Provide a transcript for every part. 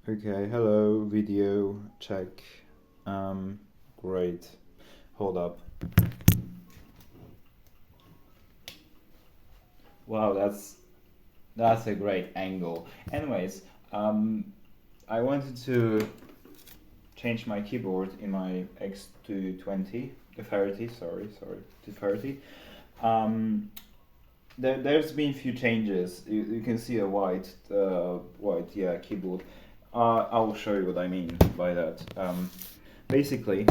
Okay, hello, video, check. Great. Hold up. Wow, that's a great angle. Anyways, I wanted to change my keyboard in my x220, the 30, sorry, 230. There's been a few changes. You can see a white, yeah, keyboard. I will show you what I mean by that. Basically,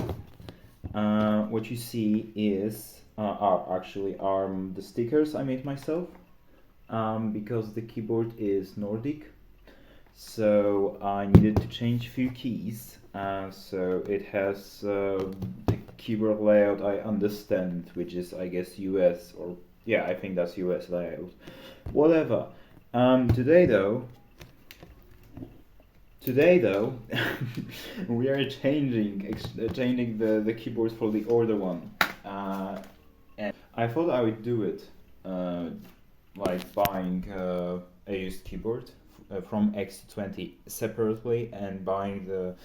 what you see is are the stickers I made myself. Because the keyboard is Nordic, so I needed to change a few keys. So it has the keyboard layout I understand, which is I guess US, or yeah, I think that's US layout. Whatever. Today though, we are changing the keyboard for the older one. And I thought I would do it like buying a used keyboard from X220 separately and buying the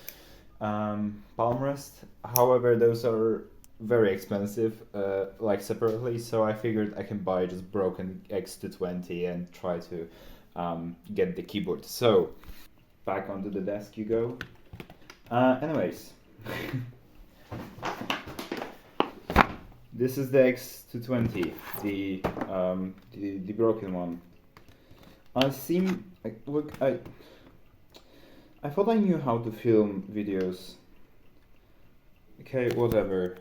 palm rest. However, those are very expensive, like separately, so I figured I can buy just broken X220 and try to get the keyboard. So, back onto the desk you go. Anyways, this is the X220, the broken one. I thought I knew how to film videos. Okay, whatever.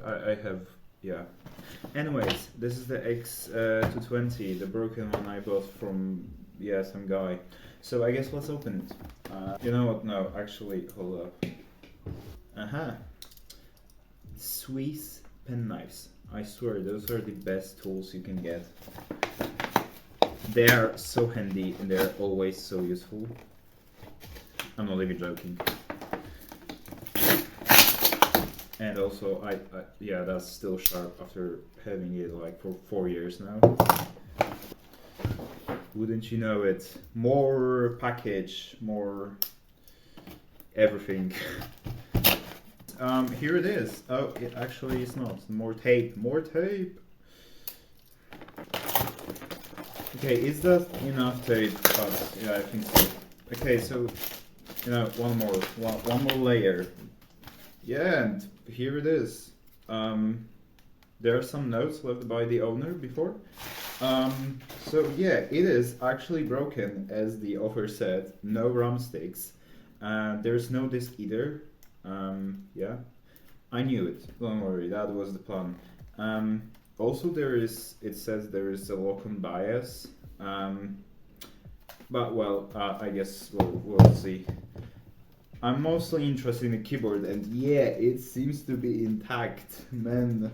I have, yeah. Anyways, this is the X220, the broken one I bought from, yeah, some guy. So I guess let's open it. You know what? No, actually, hold up. Aha. Swiss penknives. I swear, those are the best tools you can get. They are so handy and they're always so useful. I'm not even joking. And also, yeah, that's still sharp after having it like for 4 years now. Wouldn't you know it? More package, more everything. Here it is. Oh, it actually is not. More tape. Okay, is that enough tape? But yeah, I think so. Okay, so one more layer. Yeah, and here it is. There are some notes left by the owner before. So yeah, it is actually broken, as the offer said. No RAM sticks. There's no disk either. Yeah, I knew it. Don't worry, that was the plan. Also, it says there is a lock-on bias. But well, I guess we'll see. I'm mostly interested in the keyboard, and yeah, it seems to be intact, man.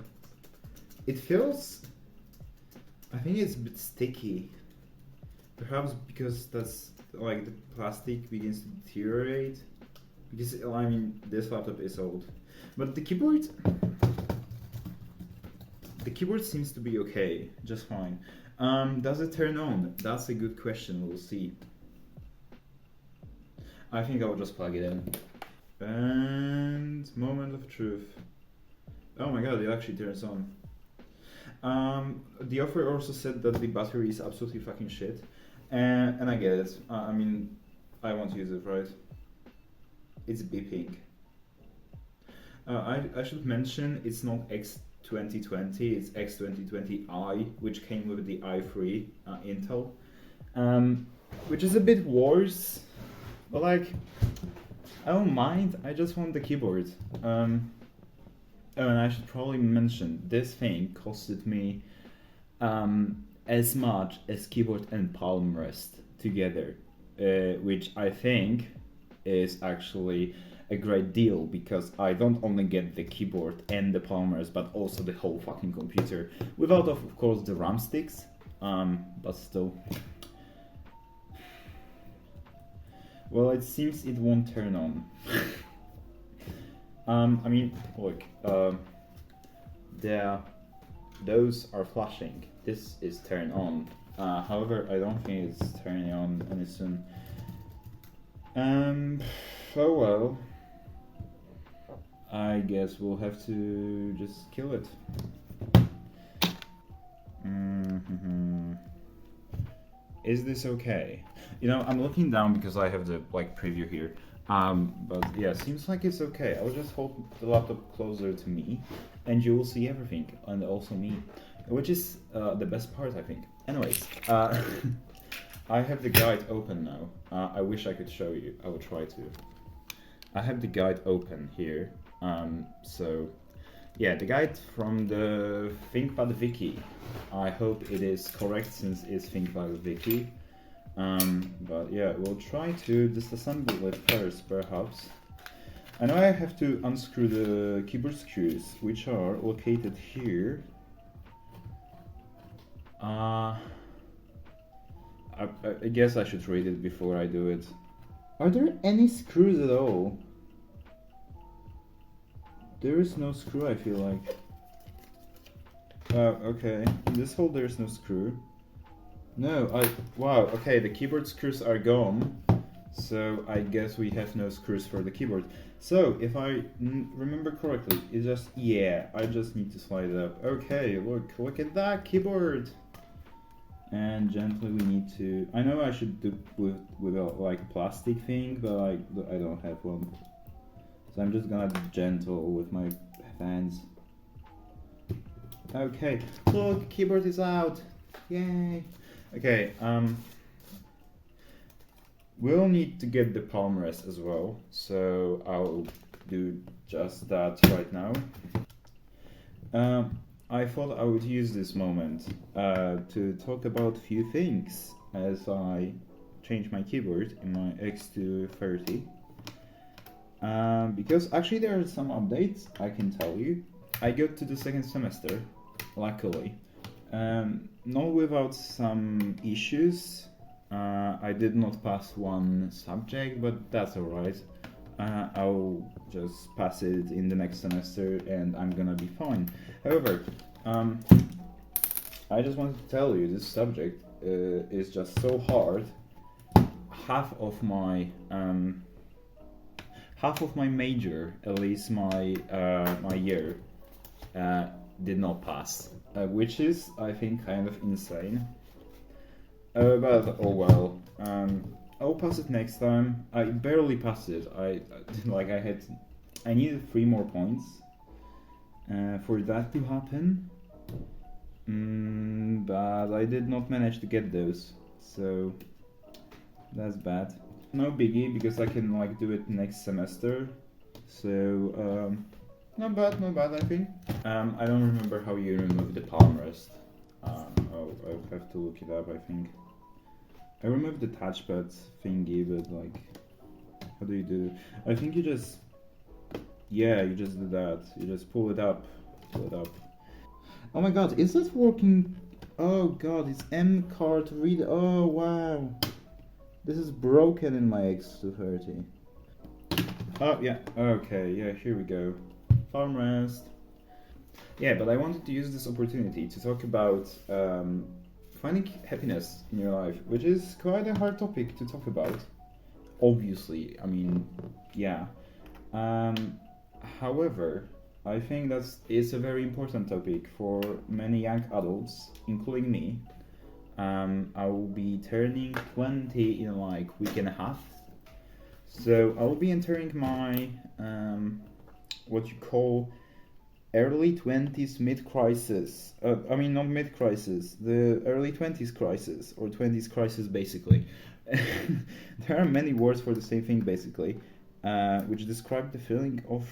It feels. I think it's a bit sticky. Perhaps because that's like the plastic begins to deteriorate. Because I mean, this laptop is old, but the keyboard seems to be okay, just fine. Does it turn on? That's a good question. We'll see. I think I'll just plug it in. And moment of truth. Oh my god, it actually turns on. The offer also said that the battery is absolutely fucking shit, and I get it. I mean, I want to use it, right? It's beeping. I should mention it's not X2020, it's X2020i, which came with the i3 Intel, which is a bit worse, but like, I don't mind. I just want the keyboard. Oh, and I should probably mention this thing costed me as much as keyboard and palm rest together, which I think is actually a great deal, because I don't only get the keyboard and the palm rest, but also the whole fucking computer, without of course the RAM sticks, but still. Well, it seems it won't turn on. I mean, look, those are flashing. This is turned on. However, I don't think it's turning on any soon. Um, oh well. I guess we'll have to just kill it. Is this okay? You know, I'm looking down because I have the like preview here. But yeah, seems like it's okay. I'll just hold the laptop closer to me, and you will see everything, and also me, which is the best part, I think. Anyways, I have the guide open now. I wish I could show you. I will try to. I have the guide open here. So yeah, the guide from the ThinkPad Wiki. I hope it is correct since it's ThinkPad Wiki. But yeah, we'll try to disassemble it first, perhaps. I know I have to unscrew the keyboard screws, which are located here. I guess I should read it before I do it. Are there any screws at all? There is no screw, I feel like. Okay. In this hole there is no screw. No, wow, okay, the keyboard screws are gone. So I guess we have no screws for the keyboard. So, if I remember correctly, it's just, yeah, I just need to slide it up. Okay, look at that keyboard! And gently we need to, I know I should do with a like plastic thing, but I don't have one. So I'm just gonna be gentle with my hands. Okay, look, keyboard is out! Yay! Okay, we'll need to get the palm rest as well, so I'll do just that right now. I thought I would use this moment to talk about a few things as I change my keyboard in my x230. Because actually there are some updates, I can tell you. I got to the second semester, luckily. Not without some issues. I did not pass one subject, but that's alright. I'll just pass it in the next semester and I'm gonna be fine. However, I just wanted to tell you this subject is just so hard. Half of my major, at least my year, did not pass, which is, I think, kind of insane. But oh well. I'll pass it next time. I barely passed it. I needed 3 more points for that to happen. But I did not manage to get those, so that's bad. No biggie, because I can like do it next semester. So not bad, I think. I don't remember how you remove the palm rest. I'll have to look it up, I think. I removed the touchpad thingy, but like, how do you do? I think you just do that. You just pull it up. Oh my god, is that working? Oh god, it's M card read. Oh wow, this is broken in my x230. Oh yeah, okay, yeah, here we go. Farm rest. Yeah, but I wanted to use this opportunity to talk about finding happiness in your life, which is quite a hard topic to talk about. Obviously, I mean, yeah. However, I think it's a very important topic for many young adults, including me. I will be turning 20 in like week and a half. So I will be entering my what you call early 20s mid-crisis. I mean, not mid-crisis, the early 20s crisis, or 20s crisis, basically. There are many words for the same thing, basically, which describe the feeling of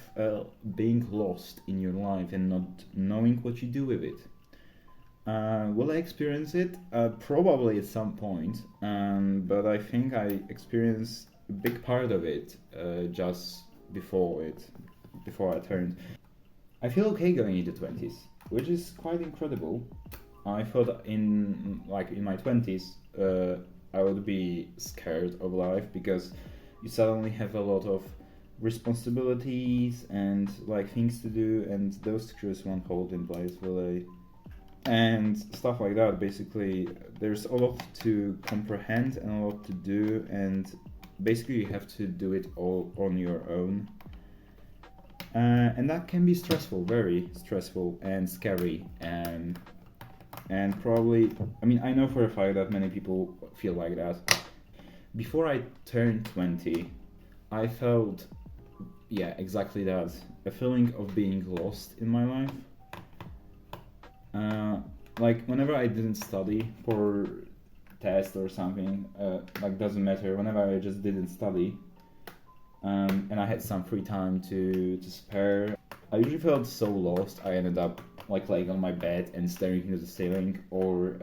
being lost in your life and not knowing what you do with it. Will I experience it? Probably at some point, but I think I experienced a big part of it just before I turned. I feel okay going into 20s, which is quite incredible. I thought in my 20s, I would be scared of life because you suddenly have a lot of responsibilities and like things to do, and those screws won't hold in place, will they? And stuff like that. Basically, there's a lot to comprehend and a lot to do, and basically you have to do it all on your own. And that can be stressful, very stressful and scary, and probably, I mean, I know for a fact that many people feel like that. Before I turned 20, I felt, yeah, exactly that, a feeling of being lost in my life. Like whenever I didn't study for test or something, like doesn't matter, whenever I just didn't study, and I had some free time to spare, I usually felt so lost. I ended up like laying on my bed and staring into the ceiling, or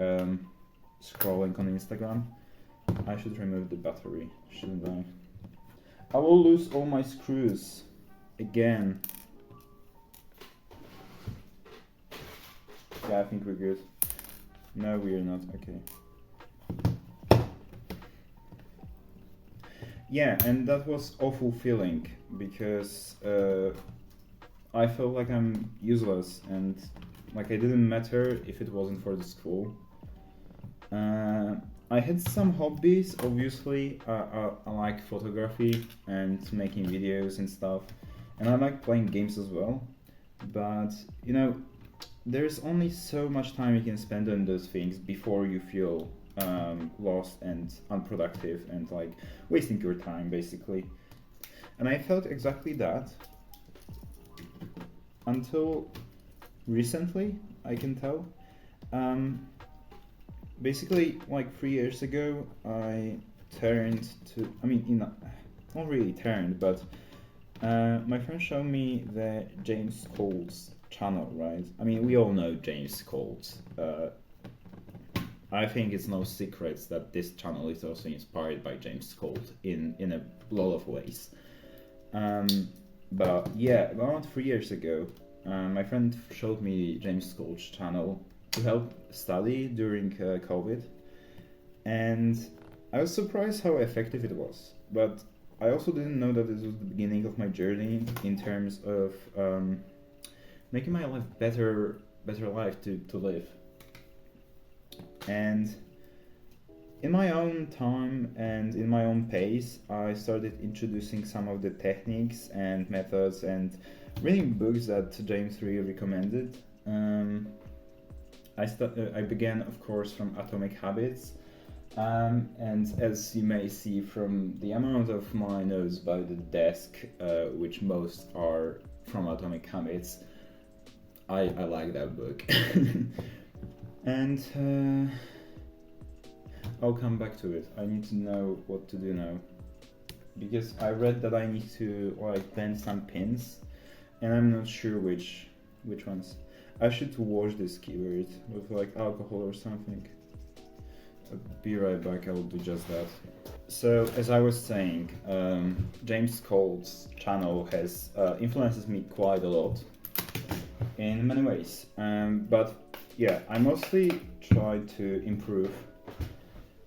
scrolling on Instagram. I should remove the battery, shouldn't I? I will lose all my screws again. Yeah, I think we're good. No, we're not. Okay. Yeah, and that was awful feeling because I felt like I'm useless and like I didn't matter if it wasn't for the school. I had some hobbies, obviously. I like photography and making videos and stuff, and I like playing games as well. But you know, there's only so much time you can spend on those things before you feel lost and unproductive and like wasting your time basically. And I felt exactly that until recently, I can tell. Basically, like 3 years ago, I turned to, I mean, not really turned, but my friend showed me the James Cole's channel, right? I mean, we all know James Cole's. I think it's no secret that this channel is also inspired by James Cole in a lot of ways. But yeah, around 3 years ago, my friend showed me James Cole's channel to help study during COVID, and I was surprised how effective it was. But I also didn't know that this was the beginning of my journey in terms of making my life better life to live. And in my own time and in my own pace, I started introducing some of the techniques and methods and reading books that James really recommended. I began, of course, from Atomic Habits, and as you may see from the amount of my notes by the desk, which most are from Atomic Habits, I like that book. And I'll come back to it. I need to know what to do now, because I read that I need to like bend some pins, and I'm not sure which ones. I should wash this keyboard with like alcohol or something. I'll be right back, I will do just that. So as I was saying, James Cole's channel has influences me quite a lot in many ways. But yeah, I mostly try to improve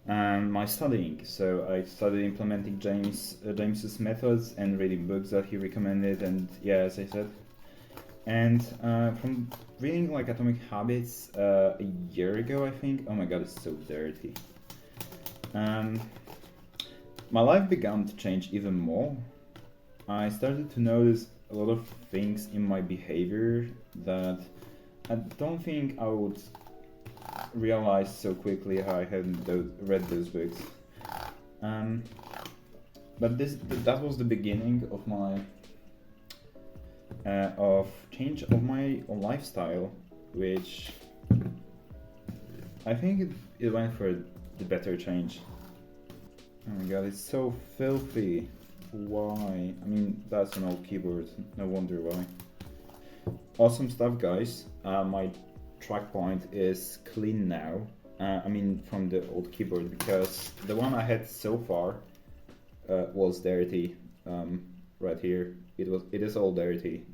my studying. So I started implementing James's methods and reading books that he recommended, and yeah, as I said. And from reading like Atomic Habits a year ago, I think. Oh my god, it's so dirty. My life began to change even more. I started to notice a lot of things in my behavior that I don't think I would realize so quickly how I hadn't read those books. But that was the beginning of my of change of my lifestyle, which I think it went for the better change. Oh my god, it's so filthy. Why? I mean, that's an old keyboard, no wonder why. Awesome stuff, guys. My track point is clean now. I mean, from the old keyboard, because the one I had so far was dirty. Right here, it is all dirty.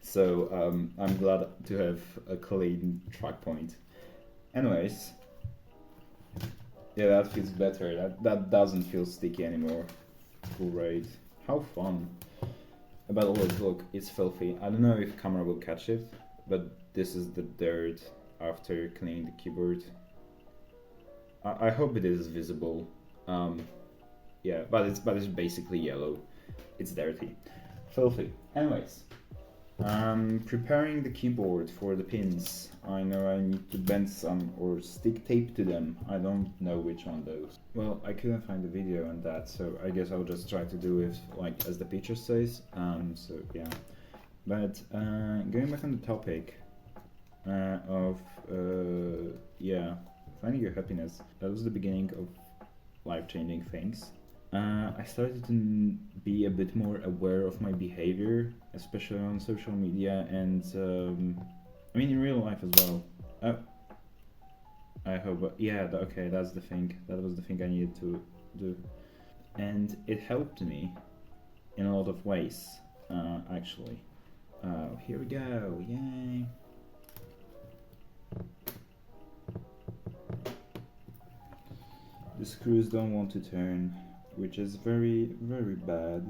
So I'm glad to have a clean track point. Anyways, yeah, that feels better. That doesn't feel sticky anymore. Great. How fun. But always look, it's filthy. I don't know if camera will catch it, but this is the dirt after cleaning the keyboard. I hope it is visible. yeah, but it's basically yellow. It's dirty, filthy. Anyways, preparing the keyboard for the pins. I know I need to bend some or stick tape to them. I don't know which one those. Well, I couldn't find the video on that, so I guess I'll just try to do it like as the picture says. So yeah. But going back on the topic of yeah, finding your happiness. That was the beginning of life-changing things. I started to be a bit more aware of my behavior, especially on social media and I mean in real life as well. I hope, yeah, okay, that's the thing. That was the thing I needed to do. And it helped me in a lot of ways, actually. Here we go, yay! The screws don't want to turn, which is very, very bad.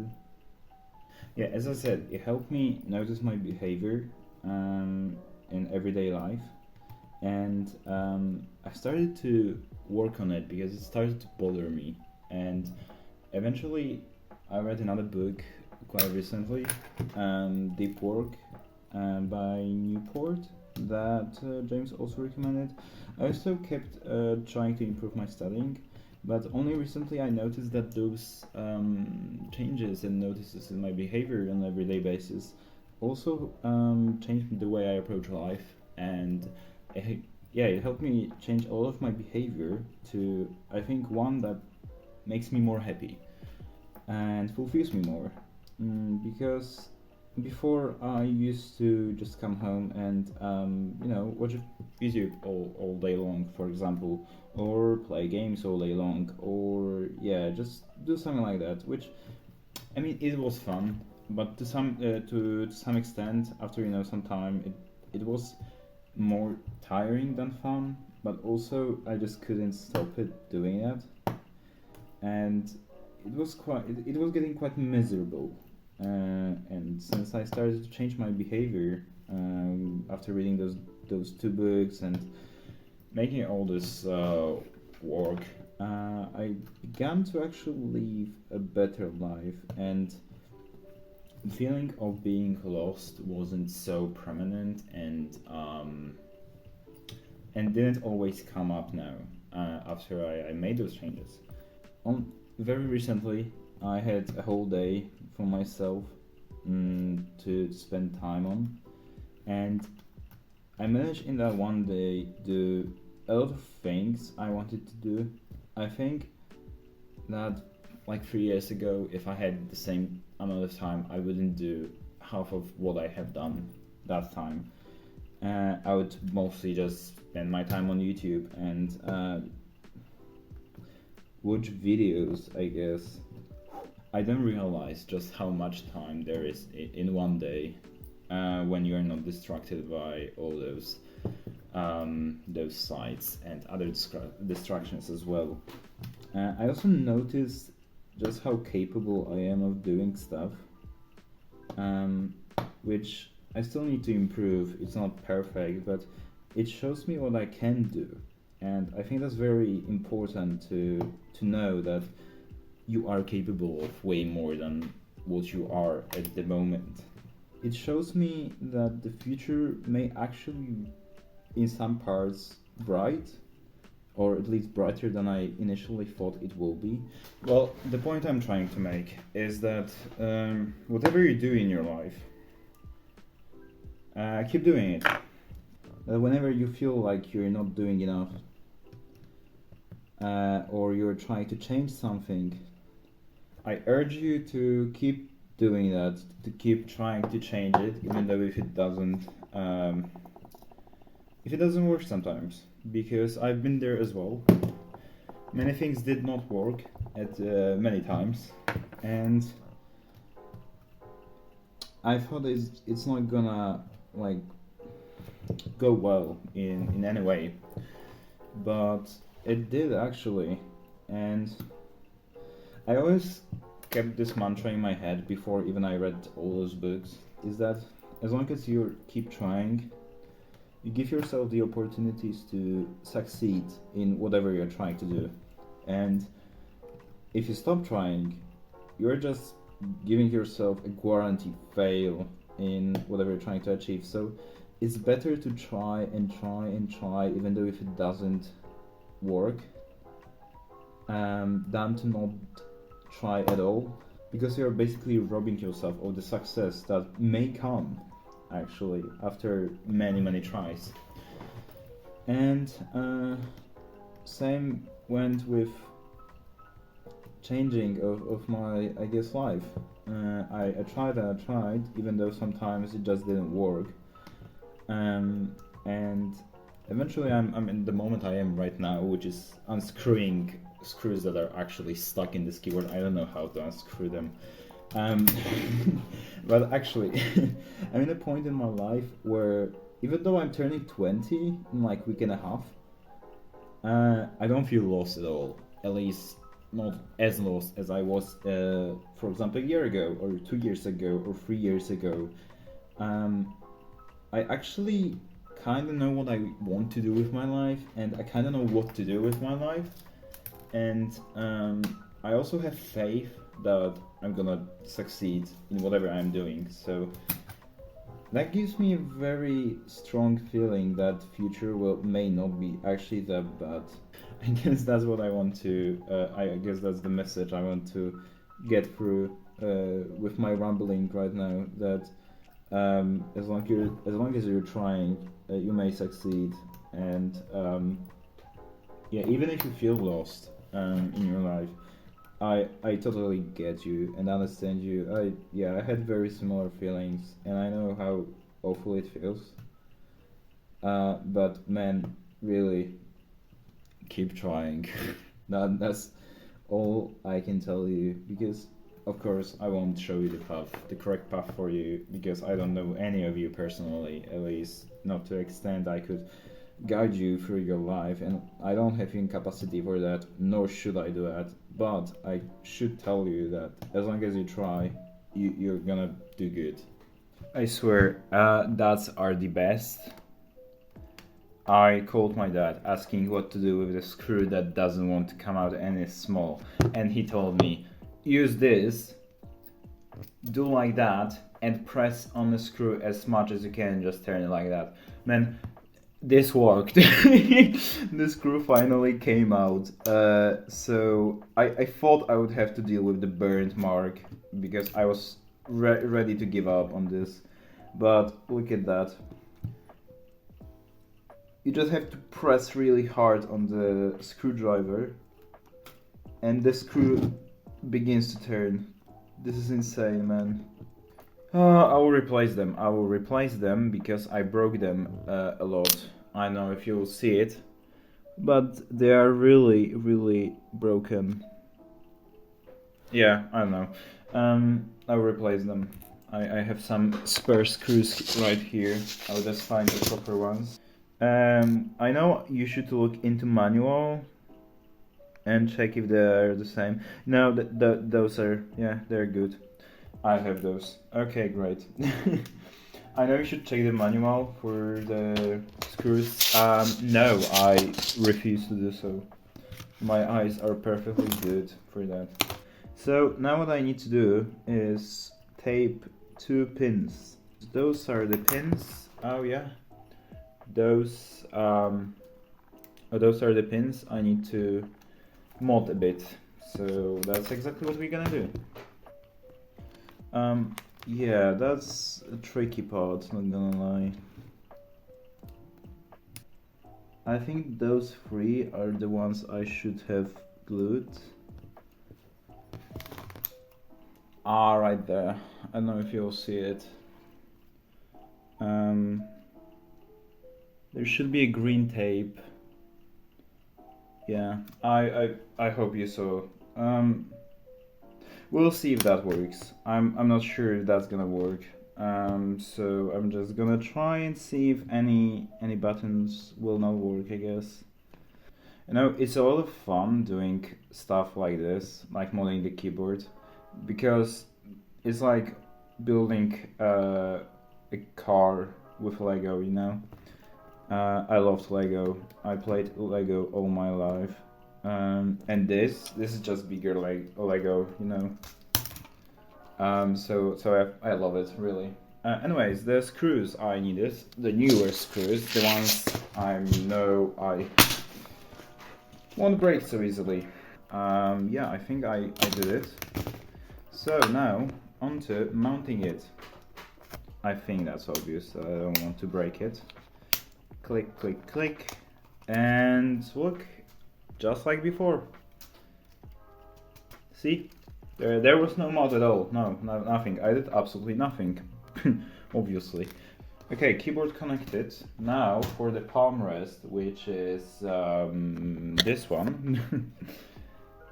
Yeah, as I said, it helped me notice my behavior in everyday life, and I started to work on it because it started to bother me. And eventually, I read another book quite recently, Deep Work by Newport, that James also recommended. I also kept trying to improve my studying, but only recently I noticed that those changes and notices in my behavior on an everyday basis also changed the way I approach life, and it helped me change all of my behavior to, I think, one that makes me more happy and fulfills me more. Because before I used to just come home and watch YouTube all day long, for example, or play games all day long, or just do something like that. Which, I mean, it was fun, but to some extent, after some time, it was more tiring than fun. But also, I just couldn't stop it doing that, and it was getting quite miserable. And since I started to change my behavior after reading those two books and making all this work, I began to actually live a better life, and the feeling of being lost wasn't so prominent and didn't always come up now after I made those changes. Very recently, I had a whole day for myself to spend time on, and I managed in that one day do a lot of things I wanted to do. I think that like 3 years ago, if I had the same amount of time, I wouldn't do half of what I have done that time. I would mostly just spend my time on YouTube and watch videos, I guess. I don't realize just how much time there is in one day when you are not distracted by all those sites and other distractions as well. I also noticed just how capable I am of doing stuff, which I still need to improve. It's not perfect, but it shows me what I can do, and I think that's very important to know that you are capable of way more than what you are at the moment. It shows me that the future may actually, in some parts, bright, or at least brighter than I initially thought it will be. Well, the point I'm trying to make is that whatever you do in your life, keep doing it. Whenever you feel like you're not doing enough, or you're trying to change something, I urge you to keep doing that, to keep trying to change it, even though if it doesn't work sometimes, because I've been there as well. Many things did not work at many times, and I thought it's not gonna like go well in any way, but it did actually. And I always kept this mantra in my head before even I read all those books, is that as long as you keep trying, you give yourself the opportunities to succeed in whatever you're trying to do. And if you stop trying, you're just giving yourself a guaranteed fail in whatever you're trying to achieve. So it's better to try and try and try, even though if it doesn't work, than to not try at all, because you're basically robbing yourself of the success that may come actually after many tries. And same went with changing of my, I guess, life. I tried and I tried, even though sometimes it just didn't work. And eventually I'm in the moment I am right now, which is unscrewing screws that are actually stuck in this keyboard. I don't know how to unscrew them. But actually, I'm in a point in my life where even though I'm turning 20 in like a week and a half, I don't feel lost at all. At least not as lost as I was, for example, a year ago, or 2 years ago, or 3 years ago. I actually kind of know what I want to do with my life, and I kind of know what to do with my life. And I also have faith that I'm gonna succeed in whatever I'm doing. So that gives me a very strong feeling that future may not be actually that bad. I guess that's what I want to. I guess that's the message I want to get through with my rambling right now. That as long as you're trying, you may succeed. And yeah, even if you feel lost in your life, I totally get you and understand you. I had very similar feelings, and I know how awful it feels. But man, really, keep trying. That's all I can tell you, because of course I won't show you the correct path for you, because I don't know any of you personally, at least not to extent I could guide you through your life, and I don't have any capacity for that, nor should I do that. But I should tell you that as long as you try, you're gonna do good. I swear, dads are the best. I called my dad asking what to do with the screw that doesn't want to come out and is small, and he told me, use this, do like that, and press on the screw as much as you can and just turn it like that. Man, this worked. The screw finally came out. So I thought I would have to deal with the burnt mark, because I was ready to give up on this. But look at that. You just have to press really hard on the screwdriver, and the screw begins to turn. This is insane, man. I will replace them. I will replace them because I broke them a lot. I don't know if you'll see it, but they are really broken. Yeah, I don't know. I will replace them. I have some spare screws right here. I'll just find the proper ones. I know you should look into manual and check if they're the same. No, those are, yeah, they're good. I have those. Okay, great. I know you should check the manual for the screws. No, I refuse to do so. My eyes are perfectly good for that. So now what I need to do is tape 2 pins. Those are the pins. Oh yeah. Those are the pins. I need to mod a bit. So that's exactly what we're gonna do. Yeah, that's a tricky part, not gonna lie. I think those 3 are the ones I should have glued. Right there. I don't know if you'll see it. There should be a green tape. Yeah, I hope you saw. We'll see if that works. I'm not sure if that's gonna work. So I'm just gonna try and see if any buttons will not work, I guess. You know, it's a lot of fun doing stuff like this, like modding the keyboard, because it's like building a car with Lego, you know? I loved Lego. I played Lego all my life. And this is just bigger like Lego, you know. So I love it really. Anyways, the screws I needed, the newer screws, the ones I know I won't break so easily. Yeah, I think I did it. So now onto mounting it. I think that's obvious. I don't want to break it. Click, click, click, and look, just like before. See, there was no mod at all. No, nothing. I did absolutely nothing. Obviously. Okay, keyboard connected. Now for the palm rest, which is this one.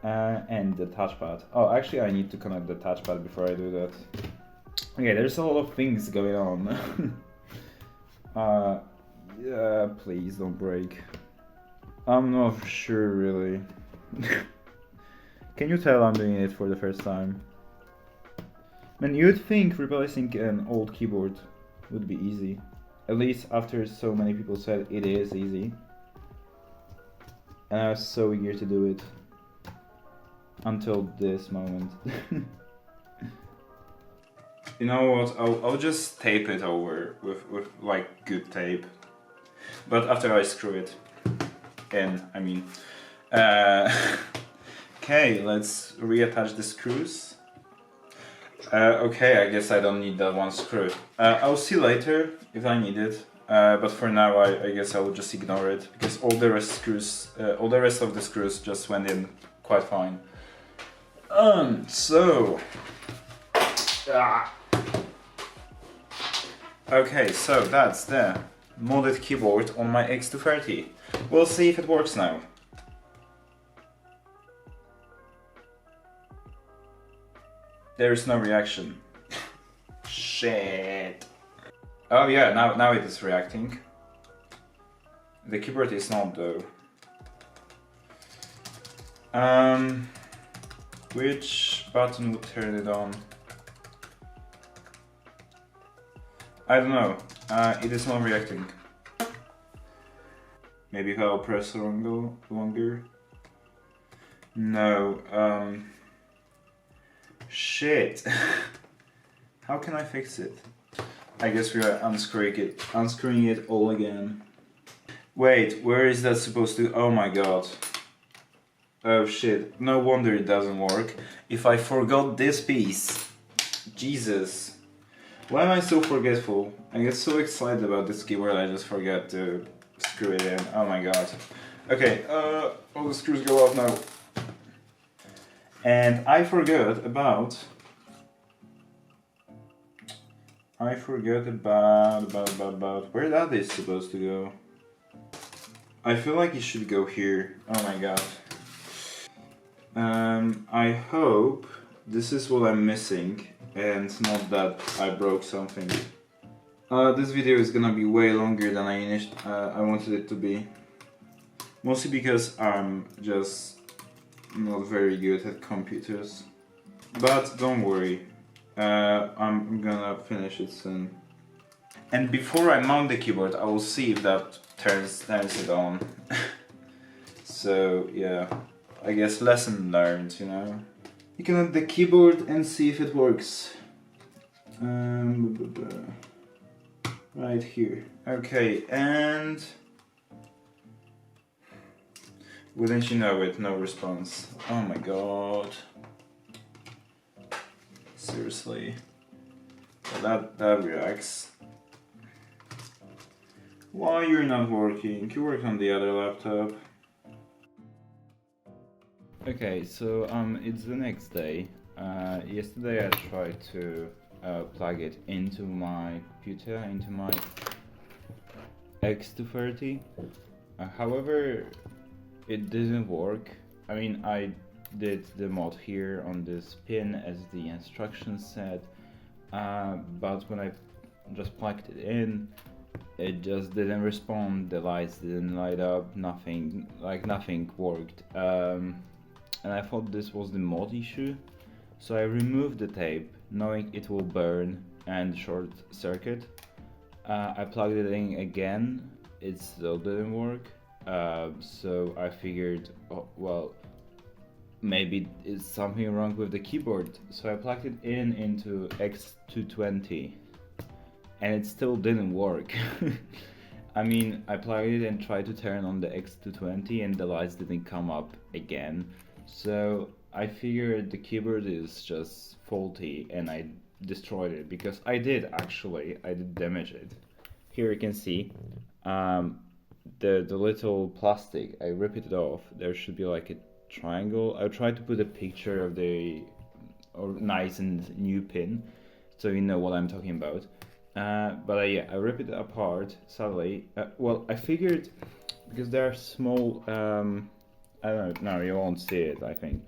And the touchpad. Oh, actually I need to connect the touchpad before I do that. Okay, there's a lot of things going on. Yeah, please don't break. I'm not sure really. Can you tell I'm doing it for the first time? Man, you'd think replacing an old keyboard would be easy. At least after so many people said it is easy. And I was so eager to do it. Until this moment. You know what, I'll just tape it over with like good tape. But after I screw it in, I mean. Okay, let's reattach the screws. Okay, I guess I don't need that one screw. I'll see later if I need it. But for now, I guess I will just ignore it because all the rest of the screws just went in quite fine. Okay, so that's the modded keyboard on my x230. We'll see if it works now. There's no reaction. Shit. Oh yeah, now it is reacting. The keyboard is not though. Which button would turn it on? I don't know. It is not reacting. Maybe if I'll press longer. No. Shit. How can I fix it? I guess we are unscrewing it all again. Wait, where is that supposed to? Oh my god. Oh shit, no wonder it doesn't work. If I forgot this piece. Jesus. Why am I so forgetful? I get so excited about this keyboard I just forget to screw it in. Oh my god. Okay, all the screws go off now. And I forgot about where that is supposed to go. I feel like it should go here. Oh my god. I hope this is what I'm missing and not that I broke something. This video is gonna be way longer than I wanted it to be. Mostly because I'm just not very good at computers. But don't worry, I'm gonna finish it soon. And before I mount the keyboard, I will see if that turns it on. So yeah, I guess lesson learned, you know. You can add the keyboard and see if it works. Right here. Okay, and wouldn't you know it, no response. Oh my god. Seriously. Well, that reacts. Why you're not working? You work on the other laptop. Okay, so it's the next day. Yesterday I tried to plug it into my computer, into my x230. However, it didn't work. I mean, I did the mod here on this pin as the instructions said, but when I just plugged it in, it just didn't respond. The lights didn't light up, nothing worked. And I thought this was the mod issue, so I removed the tape, knowing it will burn and short circuit. I plugged it in again, it still didn't work. So I figured, oh, well, maybe it's something wrong with the keyboard. So I plugged it into x220 and it still didn't work. I mean, I plugged it and tried to turn on the x220 and the lights didn't come up again. So I figured the keyboard is just faulty and I destroyed it, because I did damage it. Here you can see the little plastic, I ripped it off. There should be like a triangle. I tried to put a picture of the nice and new pin, so you know what I'm talking about. But yeah, I ripped it apart, sadly. Well, I figured, because there are small, I don't know, no, you won't see it, I think.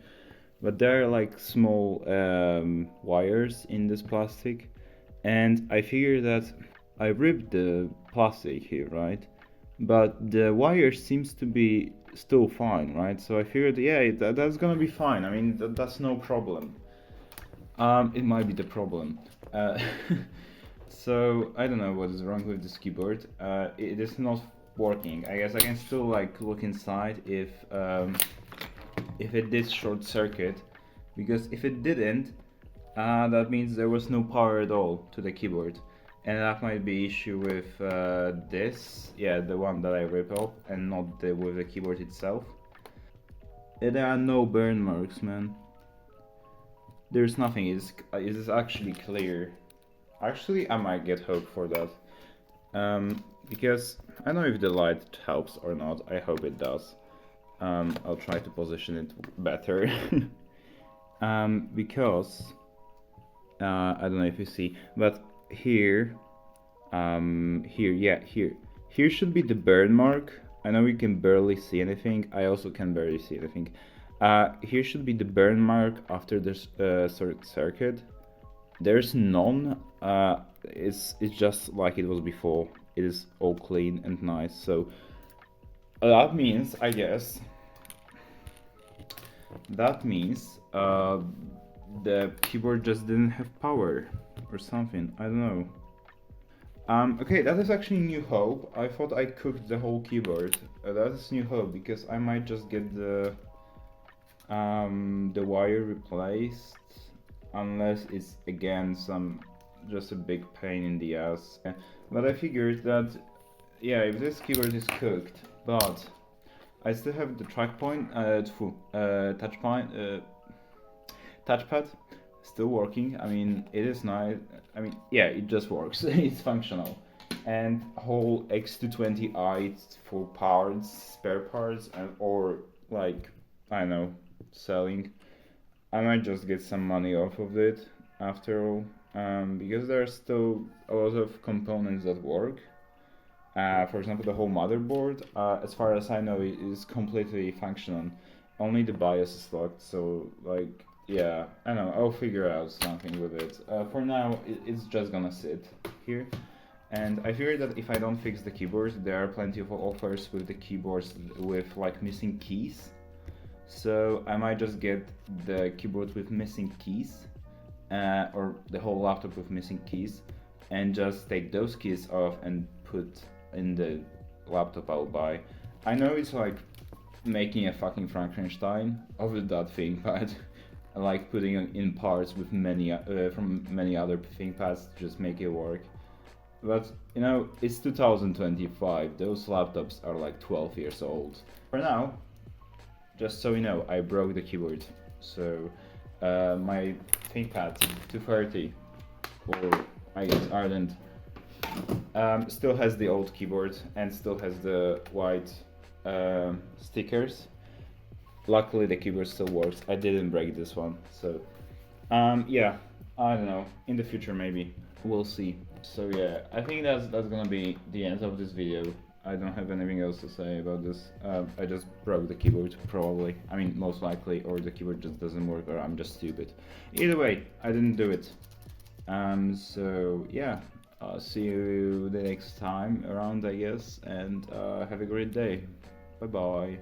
But there are like small wires in this plastic. And I figured that I ripped the plastic here, right? But the wire seems to be still fine, right? So I figured, yeah, that's gonna be fine. I mean, that's no problem. It might be the problem. So I don't know what is wrong with this keyboard. It is not working. I guess I can still like look inside if it did short circuit, because if it didn't, that means there was no power at all to the keyboard, and that might be issue with this, yeah, the one that I ripped off, and not with the keyboard itself. There are no burn marks, man. There's nothing. It is actually clear. Actually, I might get hope for that. Because I don't know if the light helps or not. I hope it does. I'll try to position it better. Because I don't know if you see, but here should be the burn mark. I know you can barely see anything. I also can barely see anything. Here should be the burn mark after this circuit. There's none. It's just like it was before. It is all clean and nice. So that means, I guess, the keyboard just didn't have power or something. I don't know. Okay, that is actually new hope. I thought I cooked the whole keyboard. That is new hope, because I might just get the wire replaced, unless it's again just a big pain in the ass. But I figured that, yeah, if this keyboard is cooked, but I still have the touchpad still working. I mean, it is nice. I mean, yeah, it just works. It's functional. And whole x220i for parts, spare parts, or like, I don't know, selling. I might just get some money off of it after all, because there are still a lot of components that work. For example, the whole motherboard, as far as I know, is completely functional. Only the BIOS is locked, so like, yeah, I don't know, I'll figure out something with it. For now, it's just gonna sit here. And I figured that if I don't fix the keyboard, there are plenty of offers with the keyboards with like missing keys. So I might just get the keyboard with missing keys, or the whole laptop with missing keys, and just take those keys off and put in the laptop I'll buy. I know it's like making a fucking Frankenstein of that ThinkPad, like putting in parts with from many other ThinkPads to just make it work. But you know, it's 2025. Those laptops are like 12 years old. For now, just so you know, I broke the keyboard. So my ThinkPad 230, or I guess Ireland, still has the old keyboard and still has the white stickers. Luckily the keyboard still works. I didn't break this one, so yeah, I don't know, in the future maybe, we'll see. So yeah, I think that's gonna be the end of this video. I don't have anything else to say about this. I just broke the keyboard, probably. I mean, most likely, or the keyboard just doesn't work, or I'm just stupid. Either way, I didn't do it. So yeah, I'll see you the next time around, I guess, and have a great day. Bye bye.